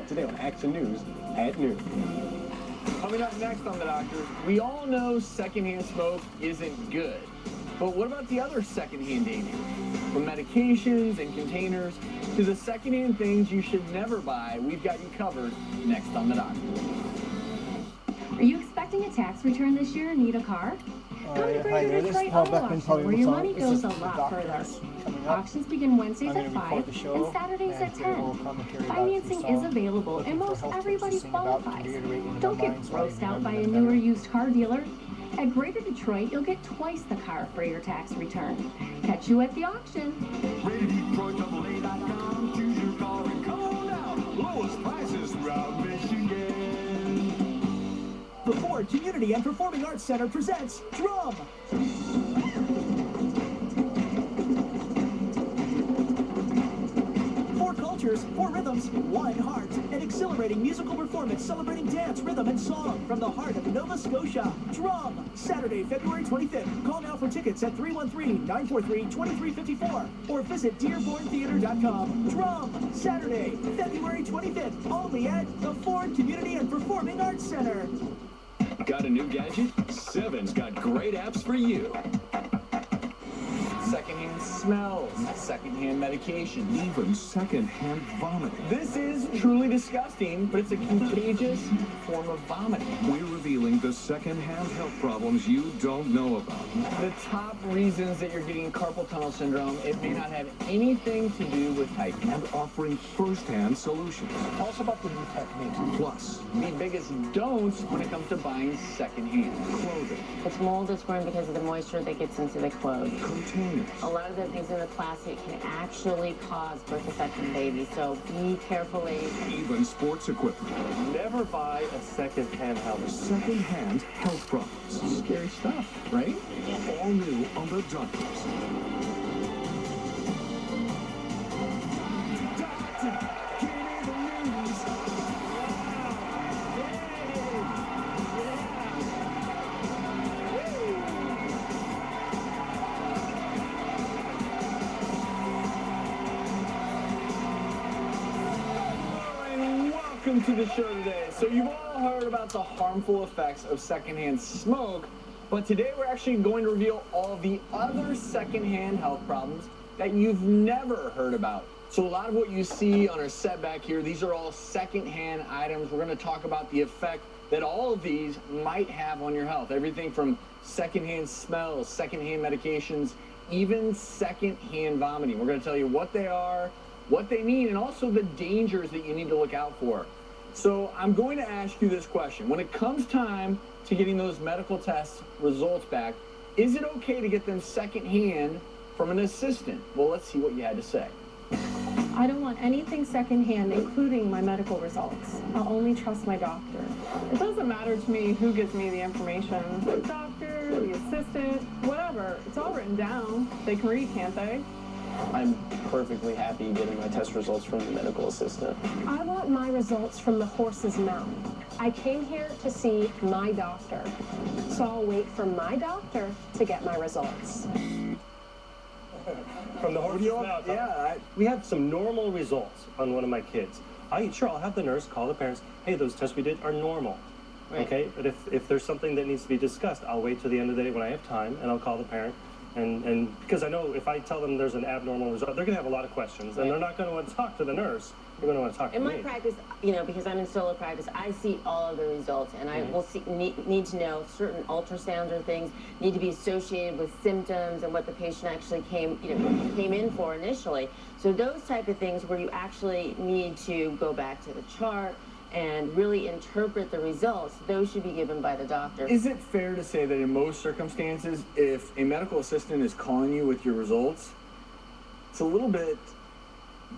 out today on Action News at noon. Coming up next on The Doctor, we all know secondhand smoke isn't good. But what about the other secondhand dangers? From medications and containers to the secondhand things you should never buy, we've got you covered next on The Doctor. Are you expecting a tax return this year and need a car? Come to Greater Detroit Auto Auction, where your money goes a lot further. Auctions begin Wednesdays at 5 and Saturdays at 10. Financing is available and most everybody qualifies. Don't get grossed out by a new or used car dealer. At Greater Detroit, you'll get twice the car for your tax return. Catch you at the auction. GreaterDetroitAA.com. Choose your car and come on out. Lowest prices throughout Michigan. The Ford Community and Performing Arts Center presents Drum. Four cultures, four rhythms, one heart. An exhilarating musical performance celebrating dance, rhythm, and song from the heart of Nova Scotia. Drum. Saturday, February 25th. Call now for tickets at 313-943-2354 or visit DearbornTheater.com. Drum. Saturday, February 25th. Only at the Ford Community and Performing Arts Center. Got a new gadget? Seven's got great apps for you. Secondhand smells, secondhand medication, Even secondhand vomiting. This is truly disgusting, but it's a contagious form of vomiting. We're revealing the secondhand health problems you don't know about. The top reasons that you're getting carpal tunnel syndrome, it may not have anything to do with typing. And offering first-hand solutions. Tell us about the new technique. Plus, The biggest don'ts when it comes to buying secondhand. clothing, It's mold is growing because of the moisture that gets into the clothes. containers, A lot of the things in the plastic can actually cause birth defects in babies, so be careful, ladies. even sports equipment. Never buy a secondhand helmet. Secondhand health problems. Scary stuff, right? All new on The Doctors. Welcome to the show today. So you've all heard about the harmful effects of secondhand smoke, but today we're actually going to reveal all the other secondhand health problems that you've never heard about. So a lot of what you see on our set back here, these are all secondhand items. We're going to talk about the effect that all of these might have on your health. Everything from secondhand smells, secondhand medications, even secondhand vomiting. We're going to tell you what they are, what they mean, and also the dangers that you need to look out for. So I'm going to ask you this question. When it comes time to getting those medical test results back, is it okay to get them secondhand from an assistant? Well, let's see what you had to say. I don't want anything secondhand, including my medical results. I'll only trust my doctor. It doesn't matter to me who gives me the information. The doctor, the assistant, whatever. It's all written down. They can read, can't they? I'm perfectly happy getting my test results from the medical assistant. I want my results from the horse's mouth. I came here to see my doctor, so I'll wait for my doctor to get my results. From the horse's mouth. Yeah, we have some normal results on one of my kids. I'll have the nurse call the parents, hey, those tests we did are normal. Right. Okay, but if there's something that needs to be discussed, I'll wait till the end of the day when I have time, and I'll call the parent. And because I know if I tell them there's an abnormal result, they're going to have a lot of questions, and they're not going to want to talk to the nurse. They're going to want to talk to me. In my practice, because I'm in solo practice, I see all of the results, and I will need to know certain ultrasounds or things need to be associated with symptoms and what the patient actually came in for initially. So those type of things where you actually need to go back to the chart and really interpret the results, those should be given by the doctor. Is it fair to say that in most circumstances, if a medical assistant is calling you with your results, it's a little bit,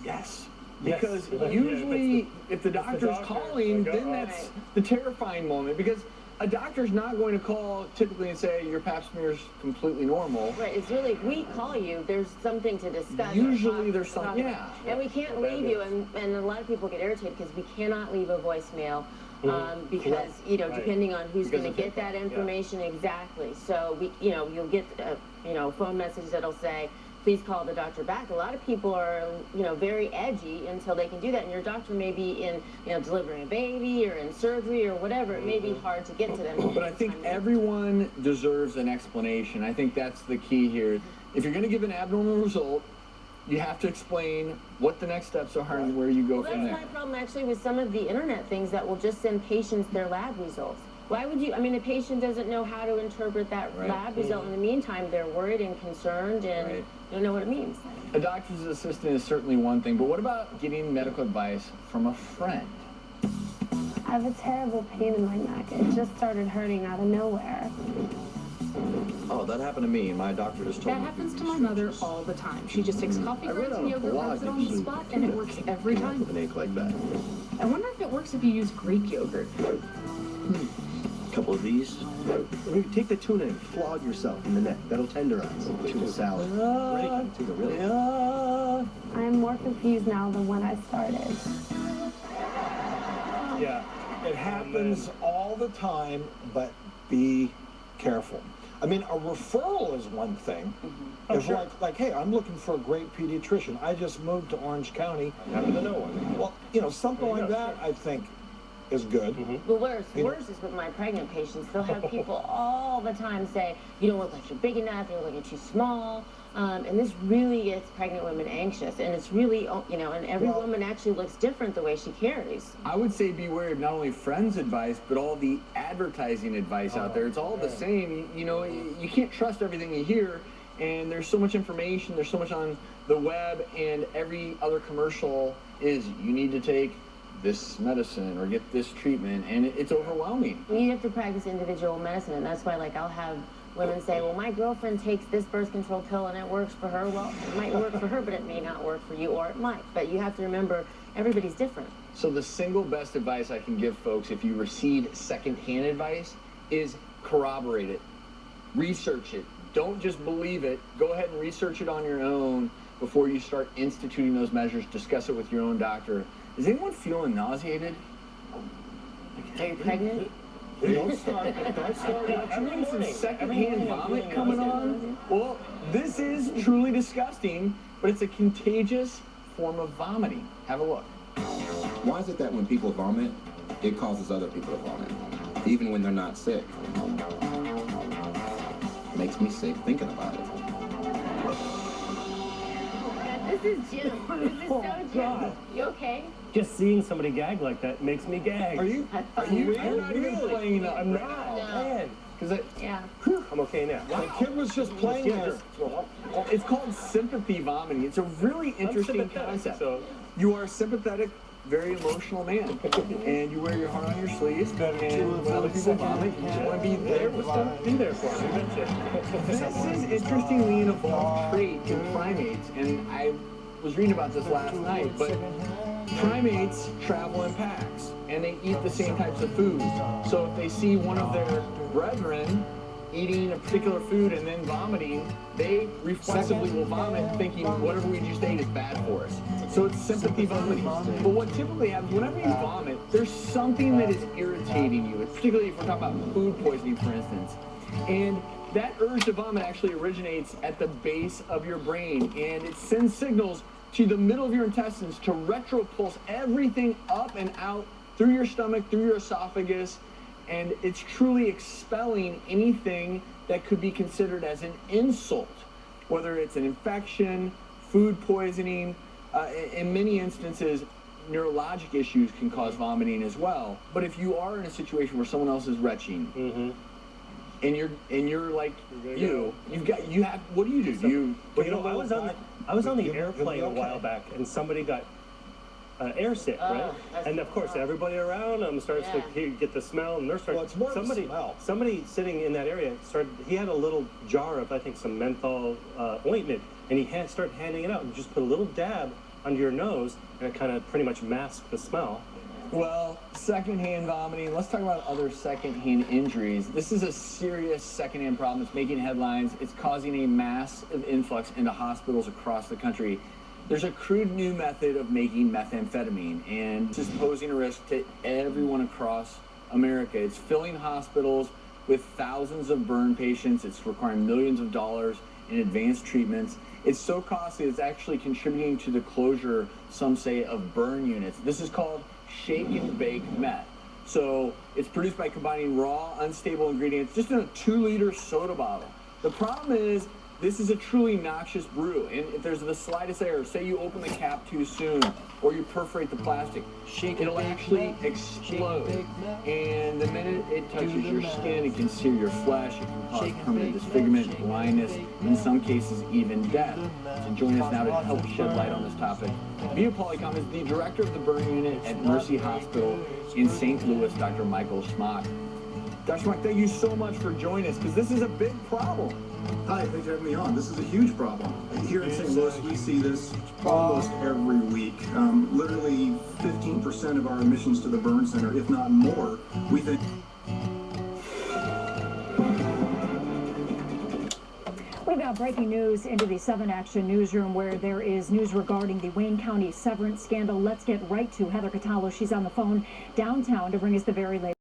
yes. Because usually, if the doctor's calling, then that's the terrifying moment. Because a doctor's not going to call typically and say your pap smear is completely normal. Right, it's really, if we call you, there's something to discuss. Usually there's something, yeah. And we can't leave you, and a lot of people get irritated because we cannot leave a voicemail because, depending on who's going to get that information exactly. So, you'll get a phone message that'll say, please call the doctor back. A lot of people are, you know, very edgy until they can do that. And your doctor may be in, you know, delivering a baby or in surgery or whatever. It may be hard to get to them. But I think everyone deserves an explanation. I think that's the key here. If you're going to give an abnormal result, you have to explain what the next steps are and where you go from there. That's my problem actually with some of the internet things that will just send patients their lab results. Why would you, I mean, a patient doesn't know how to interpret that lab result. In the meantime, they're worried and concerned and don't know what it means. A doctor's assistant is certainly one thing, but what about getting medical advice from a friend? I have a terrible pain in my neck. It just started hurting out of nowhere. Oh, that happened to me. My doctor just told me. That happens to my mother all the time. She just takes coffee grounds and yogurt, rubs it on the spot, and it works every time. With an ache like that. I wonder if it works if you use Greek yogurt. Couple of these. When you take the tuna and flog yourself in the neck, that'll tenderize. Tuna salad. Great tuna, really. I am more confused now than when I started. Yeah, it happens all the time, but be careful. I mean, a referral is one thing. It's like, hey, I'm looking for a great pediatrician. I just moved to Orange County. I happen to know one. Well, you know, something like that, I think, is good. Well, worse is with my pregnant patients. They'll have people all the time say, you don't look like you're big enough, you look like you're too small. And this really gets pregnant women anxious. And it's really, you know, and every woman actually looks different the way she carries. I would say beware of not only friends' advice, but all the advertising advice out there. It's all the same. You know, you can't trust everything you hear. And there's so much information, there's so much on the web, and every other commercial is, you need to take this medicine or get this treatment, and it's overwhelming. You have to practice individual medicine, and that's why, like, I'll have women say, well, my girlfriend takes this birth control pill and it works for her. Well, it might work for her, but it may not work for you, or it might. But you have to remember, everybody's different. So the single best advice I can give folks if you receive secondhand advice is corroborate it, research it. Don't just believe it. Go ahead and research it on your own before you start instituting those measures. Discuss it with your own doctor. Is anyone feeling nauseated? Are you pregnant? Don't start. Everyone some secondhand vomit coming on? Well, this is truly disgusting, but it's a contagious form of vomiting. Have a look. Why is it that when people vomit, it causes other people to vomit, even when they're not sick? Makes me sick thinking about it. This is Jim. This is so Jim. You okay? Just seeing somebody gag like that makes me gag. Are you not even playing up? I'm not. Man. Yeah. I'm okay now. The kid was just playing there. It's called sympathy vomiting. It's a really interesting concept. So. You are a sympathetic, very emotional man, and you wear your heart on your sleeve, and when other people vomit, you just want to be there with them. Be there for them. That's it. This is interestingly an evolved trait in primates, and I was reading about this last night, but primates travel in packs, and they eat the same types of foods. So if they see one of their brethren eating a particular food and then vomiting, they reflexively will vomit, thinking whatever we just ate is bad for us. So it's sympathy vomiting. But what typically happens, whenever you vomit, there's something that is irritating you, particularly if we're talking about food poisoning, for instance. And that urge to vomit actually originates at the base of your brain, and it sends signals to the middle of your intestines to retropulse everything up and out through your stomach, through your esophagus, and it's truly expelling anything that could be considered as an insult, whether it's an infection, food poisoning. In many instances, neurologic issues can cause vomiting as well. But if you are in a situation where someone else is retching, and you're like what do you do? I was on the airplane a while back, and somebody got air sick, right? And of course, everybody around them starts to get the smell, and they're starting. Well, it's more the smell. Somebody sitting in that area he had a little jar of, I think, some menthol ointment, and he started handing it out, and just put a little dab under your nose, and it kind of pretty much masked the smell. Well, secondhand vomiting, let's talk about other secondhand injuries. This is a serious secondhand problem. It's making headlines. It's causing a massive influx into hospitals across the country. There's a crude new method of making methamphetamine, and this is posing a risk to everyone across America. It's filling hospitals with thousands of burn patients. It's requiring millions of dollars in advanced treatments. It's so costly it's actually contributing to the closure, some say, of burn units. This is called shake and bake meth. So it's produced by combining raw, unstable ingredients just in a 2-liter soda bottle. The problem is, this is a truly noxious brew, and if there's the slightest error, say you open the cap too soon, or you perforate the plastic, it'll actually explode. And the minute it touches your skin, it can sear your flesh, it can cause permanent disfigurement, blindness, in some cases even death. So join us now to help shed light on this topic. Via Polycom is the director of the burn unit at Mercy Hospital in St. Louis, Dr. Michael Schmock. Dr. Schmock, thank you so much for joining us, because this is a big problem. Hi, thanks for having me on. This is a huge problem. Here in St. Louis, we see this almost every week. Literally 15% of our admissions to the burn center, if not more, we think. We've got breaking news into the 7 Action newsroom, where there is news regarding the Wayne County severance scandal. Let's get right to Heather Catallo. She's on the phone downtown to bring us the very latest.